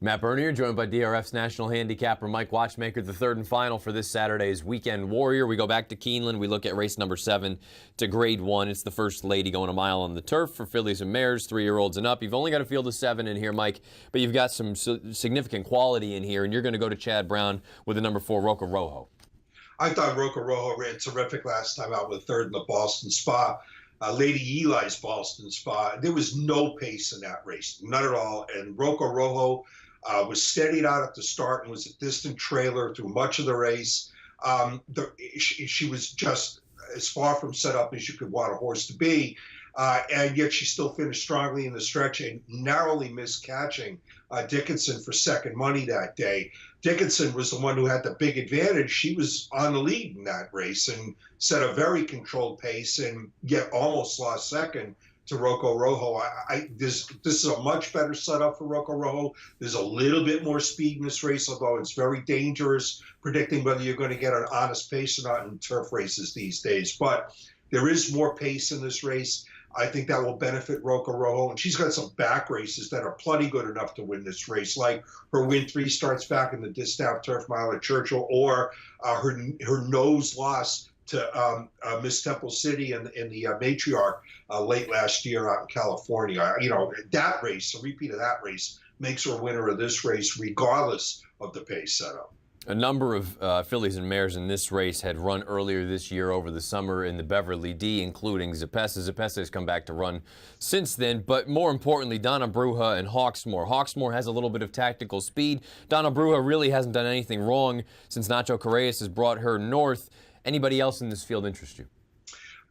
Matt Bernier, joined by DRF's national handicapper Mike Watchmaker. The third and final for this Saturday's Weekend Warrior. We go back to Keeneland. We look at race number 7 to Grade 1. It's the First Lady going a mile on the turf for fillies and mares, 3-year-olds and up. You've only got a field of 7 in here, Mike, but you've got some significant quality in here, and you're going to go to Chad Brown with the number 4, Roca Rojo. I thought Roca Rojo ran terrific last time out with third in the Boston Spa. Lady Eli's Boston Spa. There was no pace in that race, none at all. And Roca Rojo was steadied out at the start and was a distant trailer through much of the race. She was just as far from set up as you could want a horse to be. And yet she still finished strongly in the stretch and narrowly missed catching Dickinson for second money that day. Dickinson was the one who had the big advantage. She was on the lead in that race and set a very controlled pace and yet almost lost second to Roca Rojo. This is a much better setup for Roca Rojo. There's a little bit more speed in this race, although it's very dangerous predicting whether you're going to get an honest pace or not in turf races these days. But there is more pace in this race. I think that will benefit Roca Rojo, and she's got some back races that are plenty good enough to win this race, like her win 3 starts back in the Distaff Turf Mile at Churchill, or her nose loss to Miss Temple City in the Matriarch late last year out in California. That race, a repeat of that race, makes her a winner of this race regardless of the pace setup. A number of fillies and mares in this race had run earlier this year over the summer in the Beverly D, including Zepessa. Zepessa has come back to run since then, but more importantly, Donna Bruja and Hawksmoor. Hawksmoor has a little bit of tactical speed. Donna Bruja really hasn't done anything wrong since Nacho Correas has brought her north. Anybody else in this field interest you?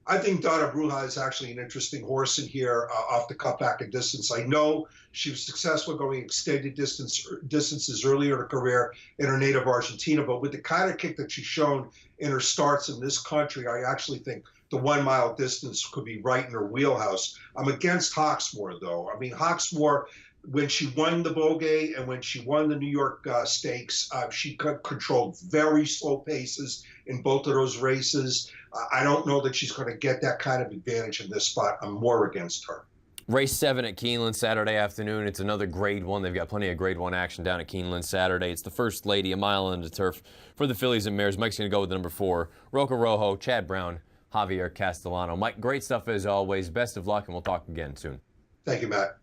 I think Donna Bruja is actually an interesting horse in here off the cutback and distance. I know she was successful going extended distances earlier in her career in her native Argentina, but with the kind of kick that she's shown in her starts in this country, I actually think the 1 mile distance could be right in her wheelhouse. I'm against Hawksmoor, though. I mean, Hawksmoor, when she won the Beaugay and when she won the New York Stakes, she controlled very slow paces in both of those races. I don't know that she's going to get that kind of advantage in this spot. I'm more against her. Race 7 at Keeneland Saturday afternoon. It's another Grade 1. They've got plenty of Grade 1 action down at Keeneland Saturday. It's the First Lady, a mile on the turf for the fillies and mares. Mike's going to go with the number 4, Roca Rojo, Chad Brown, Javier Castellano. Mike, great stuff as always. Best of luck, and we'll talk again soon. Thank you, Matt.